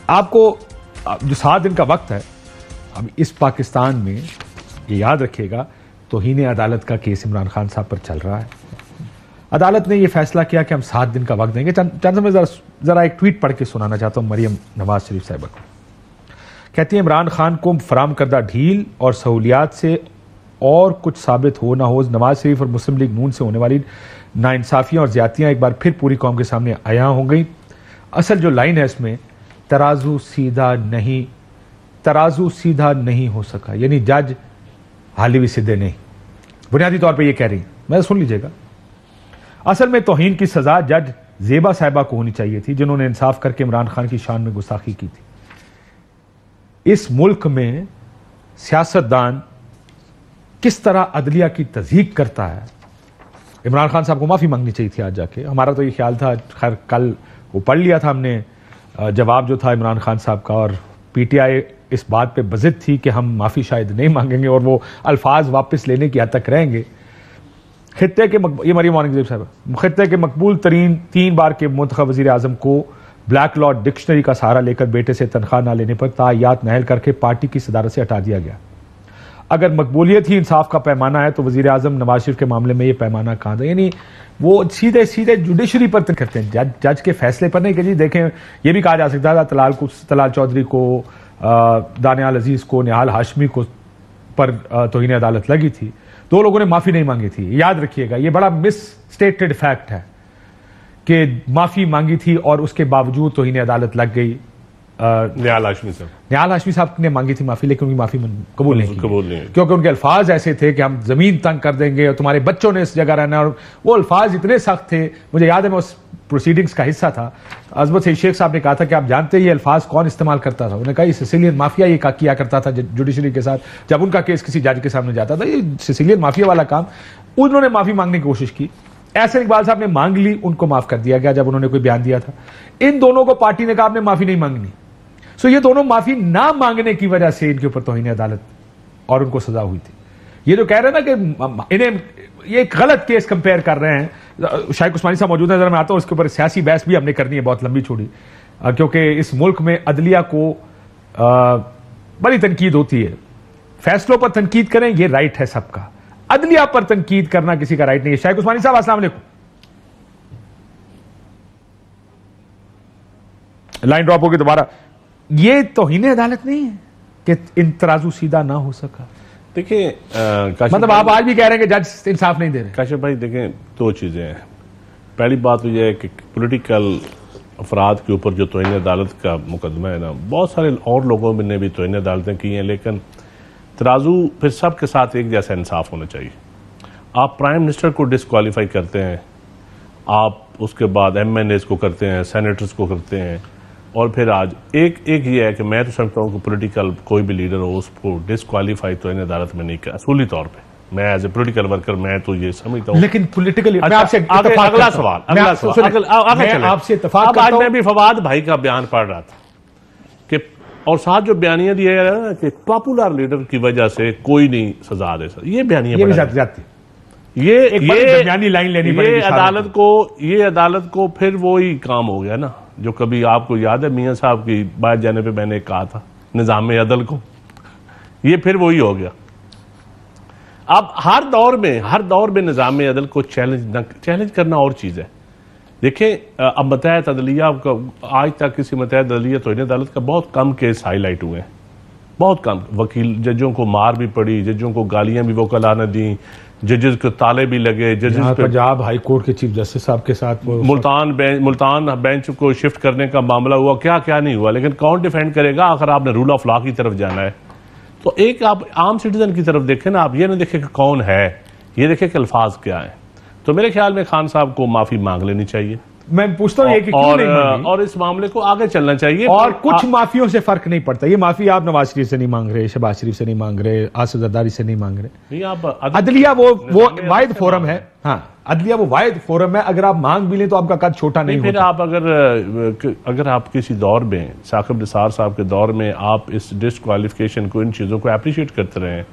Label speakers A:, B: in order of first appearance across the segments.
A: आपको जो 7 दिन का वक्त है, अब इस पाकिस्तान में ये याद रखिएगा, तौहीन अदालत का केस इमरान खान साहब पर चल रहा है। अदालत ने यह फैसला किया कि हम 7 दिन का वक्त देंगे। चंद समय जरा एक ट्वीट पढ़ के सुनाना चाहता हूं मरियम नवाज शरीफ साहिबा को। कहती है, इमरान खान को फराम करदा ढील और सहूलियात से और कुछ साबित हो ना हो, नवाज शरीफ और मुस्लिम लीग नून से होने वाली नाइंसाफियां और ज्यादतियां एक बार फिर पूरी कौम के सामने आया हो गई। असल जो लाइन है इसमें, तराजू सीधा नहीं हो सका, यानी जज हाली भी सीधे नहीं, बुनियादी तौर पे ये कह रही। मैं सुन लीजिएगा, असल में तौहीन की सजा जज जेबा साहिबा को होनी चाहिए थी, जिन्होंने इंसाफ करके इमरान खान की शान में गुस्ताखी की थी। इस मुल्क में सियासतदान किस तरह अदलिया की तज़हीक करता है। इमरान खान साहब को माफी मांगनी चाहिए थी आज जाके। हमारा तो ये ख्याल था, खैर कल वो पढ़ लिया था हमने जवाब जो था इमरान खान साहब का, और पीटीआई इस बात पे बज़िद थी कि हम माफी शायद नहीं मांगेंगे और वो अल्फाज वापस लेने की हद तक रहेंगे। खित्ते के ये मरियम औरंगजेब साहब, खित्ते के मकबूल तरीन 3 बार के मुंतखब वज़ीर आज़म को ब्लैक लॉ डिक्शनरी का सहारा लेकर बेटे से तनख्वाह न लेने पर तायात नहल करके पार्टी की सदारत से हटा दिया गया। अगर मकबूलियत ही इंसाफ का पैमाना है तो वज़ीर आज़म नवाज शरीफ के मामले में ये पैमाना कहाँ था। यानी वो सीधे सीधे जुडिशरी पर करते हैं, जज के फैसले पर नहीं कि जी देखें। ये भी कहा जा सकता था तलाल चौधरी को, दानियाल अजीज को, निहाल हाशमी को पर तौहीन अदालत लगी थी, 2 लोगों ने माफी नहीं मांगी थी। याद रखिएगा, ये बड़ा मिस स्टेटेड फैक्ट है कि माफी मांगी थी और उसके बावजूद तौहीन अदालत लग गई।
B: निहाल हाशमी साहब
A: ने मांगी थी माफी, लेकिन उनकी माफी कबूल नहीं क्योंकि उनके अल्फाज ऐसे थे कि हम जमीन तंग कर देंगे और तुम्हारे बच्चों ने इस जगह रहना, और वो अल्फाज इतने सख्त थे। मुझे याद है, मैं उस प्रोसीडिंग्स का हिस्सा था। अजमत सईद शेख साहब ने कहा था कि आप जानते हैं ये अल्फाज कौन इस्तेमाल करता था। उन्होंने कहा ये सिसिलियन माफिया ये किया करता था जुडिशरी के साथ, जब उनका केस किसी जज के सामने जाता था, ये सिसिलियन माफिया वाला काम। उन्होंने माफी मांगने की कोशिश की, एहसन इकबाल साहब ने मांग ली, उनको माफ कर दिया गया जब उन्होंने कोई बयान दिया था। इन दोनों को पार्टी ने कहा आपने माफी नहीं मांगनी। सो ये दोनों माफी ना मांगने की वजह से इनके ऊपर तौहीन अदालत और उनको सजा हुई थी। ये जो कह रहे हैं ना कि इन्हें ये एक गलत केस कंपेयर कर रहे हैं। शाइक उस्मानी साहब मौजूद है, जरा मैं आता हूं, इसके ऊपर सियासी बहस भी हमने करनी है, बहुत लंबी छोड़ी, क्योंकि इस मुल्क में अदलिया को बड़ी तनकीद होती है। फैसलों पर तनकीद करें ये राइट है सबका, अदलिया पर तनकीद करना किसी का राइट नहीं है। शाइक उस्मानी साहब अस्सलाम वालेकुम। लाइन ड्रॉप होगी दोबारा। ये तौहीन अदालत नहीं है कि इन तराजू सीधा ना हो सका।
B: देखिए,
A: मतलब आप आज भी कह रहे हैं कि जज इंसाफ नहीं दे रहे।
B: काशिफ भाई देखें, 2 चीजें हैं। पहली बात तो यह है कि पॉलिटिकल अफराद के ऊपर जो तौहीन अदालत का मुकदमा है ना, बहुत सारे और लोगों ने भी तौहीन अदालतें की हैं, लेकिन तराजू फिर सबके साथ एक जैसा इंसाफ होना चाहिए। आप प्राइम मिनिस्टर को डिस्क्वालीफाई करते हैं, आप उसके बाद MNAs को करते हैं, सेनेटर्स को करते हैं, और फिर आज एक ये है कि मैं तो समझता हूं कि पॉलिटिकल कोई भी लीडर हो उसको डिस्क्वालीफाई तो इन अदालत में नहीं कर, असूली तौर पे मैं एज ए पॉलिटिकल वर्कर मैं तो ये समझता हूं।
A: लेकिन पॉलिटिकली
B: अगला सवाल आपसे इत्तेफाक करता हूं। मैं भी फवाद भाई का बयान पढ़ रहा था कि, और साथ जो बयानियां दिए जा रहे हैं कि पॉपुलर लीडर की वजह से कोई नहीं सजा दे सकता, ये बयानियां ये लाइन लेनी पड़ेगी अदालत को फिर वो ही काम हो गया ना, जो कभी आपको याद है मियां साहब की बात जाने पे मैंने कहा था निजाम अदल को, ये फिर वही हो गया। अब हर दौर में निजाम अदल को चैलेंज करना और चीज है। देखें, अब मतहत अदलिया का आज तक किसी मतहत अदलिया तौहीन अदालत का बहुत कम केस हाईलाइट हुए हैं, बहुत कम। वकील जजों को मार भी पड़ी, जजों को गालियां भी वकालाना दी, जजेस को ताले भी लगे। जजेस
A: पंजाब हाई कोर्ट के चीफ जस्टिस साहब के साथ
B: मुल्तान बेंच को शिफ्ट करने का मामला हुआ, क्या नहीं हुआ, लेकिन कौन डिफेंड करेगा? अगर आपने रूल ऑफ लॉ की तरफ जाना है तो एक आप आम सिटीजन की तरफ देखें ना, आप ये ना देखें कि कौन है, ये देखें कि अल्फाज क्या है। तो मेरे ख्याल में खान साहब को माफी मांग लेनी चाहिए।
A: मैं पूछता हूं कि
B: और इस मामले को आगे चलना चाहिए।
A: और कुछ माफियों से फर्क नहीं पड़ता। ये माफी आप नवाज शरीफ से नहीं मांग रहे, शहबाज शरीफ से नहीं मांग रहे, आसिफ जरदारी से नहीं मांग रहे। अदलिया वो वाहिद फोरम है। हाँ, अदलिया वो वाहिद फोरम है, अगर आप मांग भी लें तो आपका कद छोटा नहीं
B: फिर आप अगर आप किसी दौर में साकिब निसार साहब के दौर में आप इस डिस्क्वालिफिकेशन को, इन चीजों को अप्रिशिएट करते रहे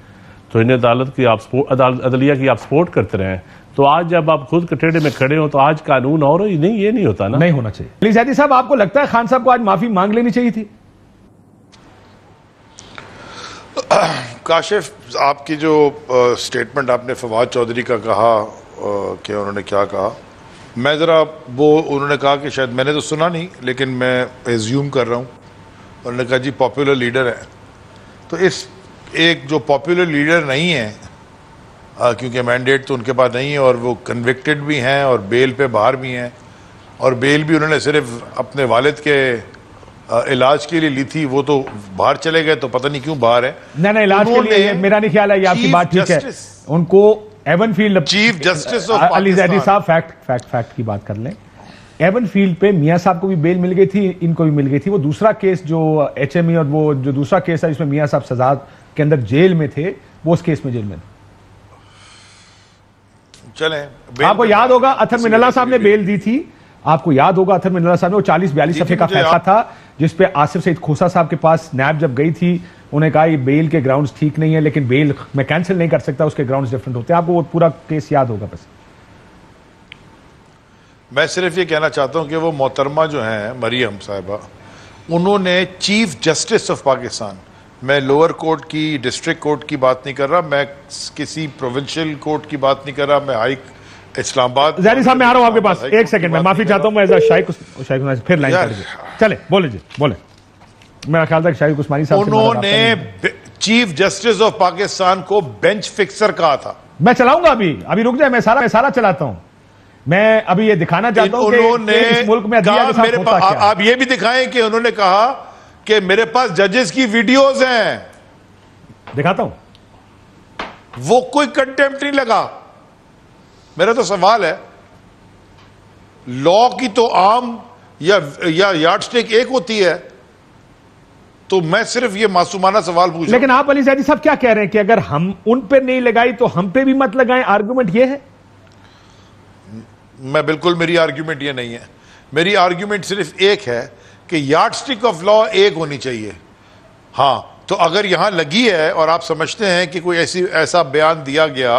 B: तो इन अदलिया की आप सपोर्ट करते रहे, तो आज जब आप खुद कटेड़े में खड़े हो तो आज कानून और नहीं, ये नहीं होता ना,
A: नहीं होना चाहिए। अली ज़ैदी साहब, आपको लगता है खान साहब को आज माफी मांग लेनी चाहिए थी?
C: काशिफ, आपकी जो स्टेटमेंट आपने फवाद चौधरी का कहा कि उन्होंने क्या कहा, मैं ज़रा वो उन्होंने कहा कि शायद मैंने तो सुना नहीं लेकिन मैं एज्यूम कर रहा हूँ। उन्होंने कहा जी पॉपुलर लीडर है, तो इस एक जो पॉपुलर लीडर नहीं है क्योंकि मैंडेट तो उनके पास नहीं है और वो कन्विक्टेड भी हैं और बेल पे बाहर भी हैं, और बेल भी उन्होंने सिर्फ अपने वालिद के इलाज के लिए ली थी, वो तो बाहर चले गए, तो पता नहीं क्यों बाहर है।
A: नहीं इलाज के लिए मेरा नहीं ख्याल है, ये आपकी बात ठीक है। उनको Avenfield
C: chief justice
A: Ali Zaidi साहब फैक्ट की बात कर लें, एवनफील्ड पे मियां साहब को भी बेल मिल गई थी, इनको भी मिल गई थी। वो दूसरा केस जो HME और वो जो दूसरा केस है जिसमें मियां साहब सजा के अंदर जेल में थे, वो उस केस में जेल में
C: चले।
A: आपको याद होगा अथर मिनल्ला साहब ने बेल दी थी, आपको याद होगा अथर मिनल्ला साहब ने वो 40-42 सफ़े का फैसला था जिसपे आसिफ सईद खोसा साहब के पास नैब जब गई थी, उन्हें कहा ये बेल के ग्राउंड्स ठीक नहीं है, लेकिन बेल मैं कैंसिल नहीं कर सकता, उसके ग्राउंड्स डिफरेंट होते हैं। आपको वो पूरा केस याद होगा। बस
C: मैं सिर्फ ये कहना चाहता हूं कि वो मोहतरमा जो हैं मरियम साहिबा, उन्होंने चीफ जस्टिस ऑफ पाकिस्तान, मैं लोअर कोर्ट की डिस्ट्रिक्ट कोर्ट की बात नहीं कर रहा, मैं किसी प्रोविंशियल कोर्ट की बात नहीं कर रहा, मैं हाई इस्लामाबाद।
A: ज़ाहिर साहब मैं आ रहा हूं आपके पास, एक सेकंड में माफी चाहता हूं, मैं शाहिद फिर लाइन कर चले, बोले जी बोले। मेरा ख्याल था कि शाहिद उस्मानी साहब
C: उन्होंने चीफ जस्टिस ऑफ पाकिस्तान को बेंच फिक्सर कहा था।
A: मैं चलाऊंगा, अभी रुक जाए, मैं सारा चलाता हूं। मैं अभी ये दिखाना चाहता हूं कि इस मुल्क में
C: मेरे पास आप ये भी दिखाएं कि उन्होंने कहा कि मेरे पास जजेस की वीडियोस हैं,
A: दिखाता हूं।
C: वो कोई कंटेम्प्ट नहीं लगा। मेरा तो सवाल है, लॉ की तो आम या यार्डस्टिक एक होती है, तो मैं सिर्फ ये मासूमाना सवाल पूछ।
A: लेकिन आप अली ज़ैदी साहब क्या कह रहे हैं कि अगर हम उन पे नहीं लगाई तो हम पे भी मत लगाएं, आर्गुमेंट ये है?
C: मैं बिल्कुल, मेरी आर्ग्यूमेंट ये नहीं है। मेरी आर्ग्यूमेंट सिर्फ एक है कि यार्डस्टिक ऑफ लॉ एक होनी चाहिए। हाँ, तो अगर यहां लगी है और आप समझते हैं कि कोई ऐसा बयान दिया गया,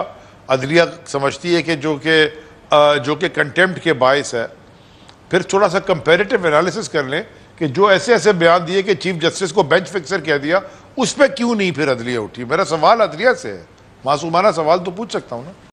C: अदलिया समझती है कि जो कि कंटेम्प्ट के बायस है, फिर थोड़ा सा कंपैरेटिव एनालिसिस कर लें कि जो ऐसे बयान दिए कि चीफ जस्टिस को बेंच फिक्सर कह दिया, उस पर क्यों नहीं फिर अदलिया उठी। मेरा सवाल अदलिया से है, मासूमाना सवाल तो पूछ सकता हूं ना।